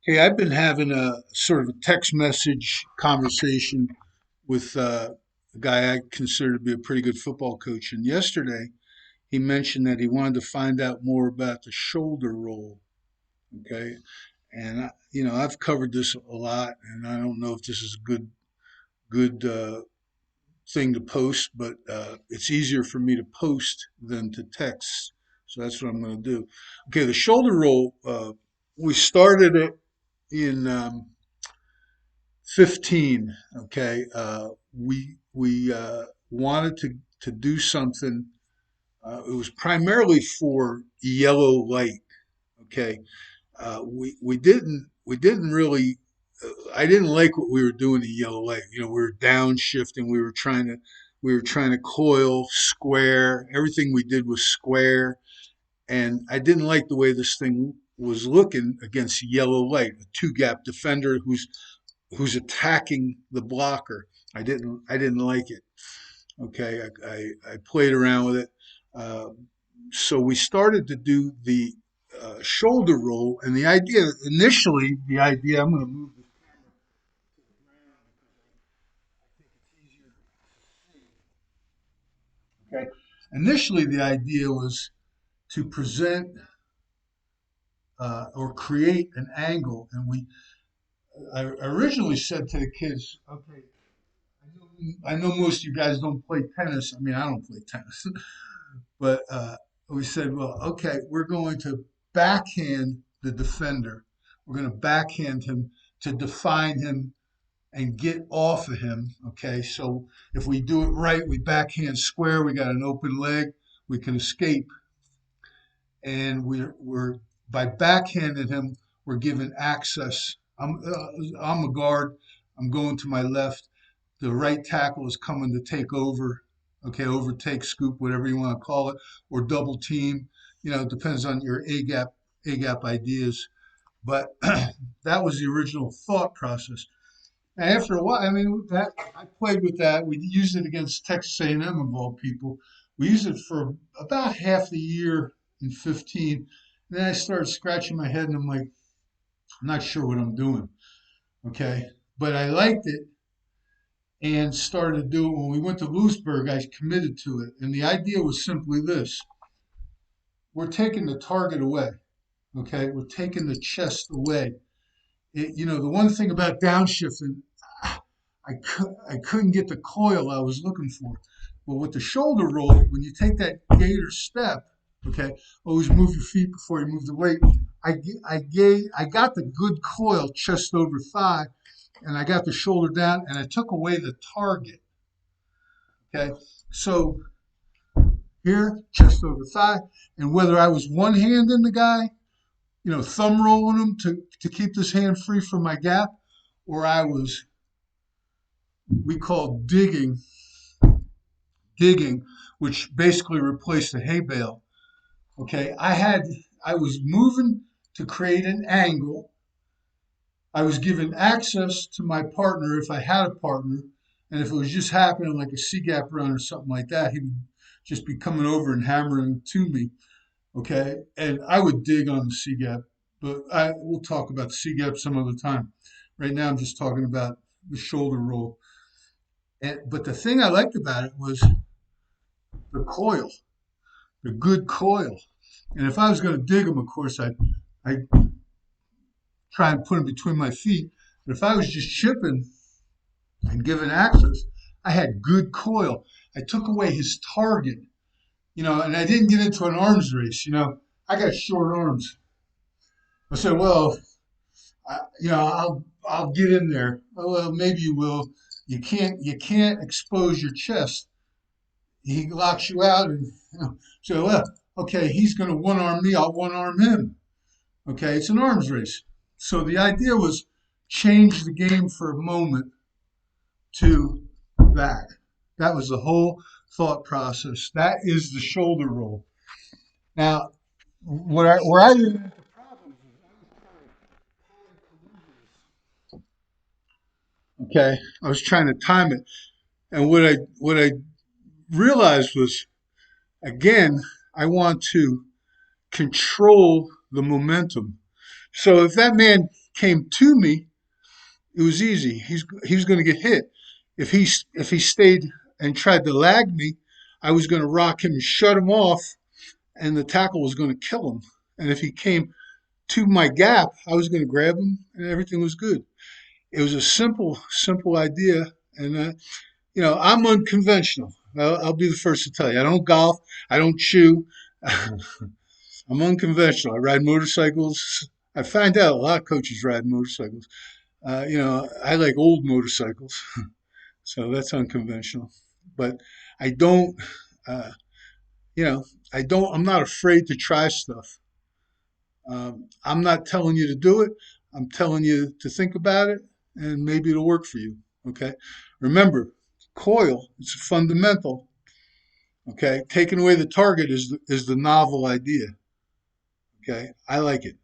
Hey, I've been having a sort of a text message conversation with a guy I consider to be a pretty good football coach. And yesterday, he mentioned that he wanted to find out more about the shoulder roll. Okay, and I've covered this a lot, and I don't know if this is a good thing to post, but it's easier for me to post than to text. So that's what I'm going to do. Okay, the shoulder roll. We started it in 15. Okay, we wanted to do something. It was primarily for yellow light. Okay, we didn't really. I didn't like what we were doing in yellow light. We were downshifting. We were trying to coil square. Everything we did was square, and I didn't like the way this thing was looking against yellow light. A two gap defender who's attacking the blocker. I didn't like it. Okay, I played around with it. Uh, so we started to do the shoulder roll, and the idea. I'm going to move this easier to see. Okay, initially the idea was to present or create an angle, and I originally said to the kids, okay, I know most of you guys don't play tennis. I mean, I don't play tennis. But we said, well, okay, we're going to backhand the defender. We're going to backhand him to define him and get off of him. Okay, so if we do it right, we backhand square, we got an open leg, we can escape. And we're by backhanding him, we're given access. I'm a guard. I'm going to my left. The right tackle is coming to take over. Okay, overtake, scoop, whatever you want to call it, or double team. It depends on your A gap ideas. But that was the original thought process. And after a while, I mean, that I played with that. We used it against Texas A&M of all people. We used it for about half the year in 15. And then I started scratching my head, and I'm like, I'm not sure what I'm doing. Okay, but I liked it and started to do it. When we went to Lewisburg, I committed to it. And the idea was simply this: we're taking the target away. Okay, we're taking the chest away. The one thing about downshifting, I couldn't get the coil I was looking for. But with the shoulder roll, when you take that gator step, okay, always move your feet before you move the weight. I got the good coil chest over thigh, and I got the shoulder down, and I took away the target. Okay, so here, chest over thigh, and whether I was one hand in the guy, thumb rolling him to keep this hand free from my gap, or I was, we call digging, which basically replaced the hay bale. Okay, I was moving to create an angle. I was given access to my partner if I had a partner, and if it was just happening like a C gap run or something like that, he would just be coming over and hammering to me. Okay, and I would dig on the C gap, but we'll talk about the C gap some other time. Right now, I'm just talking about the shoulder roll. But the thing I liked about it was the coil, the good coil. And if I was going to dig them, of course, I'd try and put them between my feet. But if I was just chipping and giving access, I had good coil. I took away his target, and I didn't get into an arms race. I got short arms. I said, well, I'll get in there. Oh, well, maybe you will. You can't expose your chest. He locks you out, and so well, okay, he's going to one arm me. I'll one arm him. Okay, it's an arms race. So the idea was change the game for a moment to that. That was the whole thought process. That is the shoulder roll. Now, where I didn't have the problems is okay. I was trying to time it, and what I realized was again I want to control the momentum. So if that man came to me, it was easy. He was going to get hit. If he stayed and tried to lag me, I was going to rock him and shut him off, and the tackle was going to kill him. And if he came to my gap, I was going to grab him, and everything was good. It was a simple idea, and I'm unconventional. I'll be the first to tell you. I don't golf. I don't chew. I'm unconventional. I ride motorcycles. I find out a lot of coaches ride motorcycles. I like old motorcycles, so that's unconventional. But I don't, uh, you know, I don't. I'm not afraid to try stuff. I'm not telling you to do it. I'm telling you to think about it, and maybe it'll work for you. Okay. Remember, coil. It's fundamental. Okay. Taking away the target is the novel idea. Okay. I like it.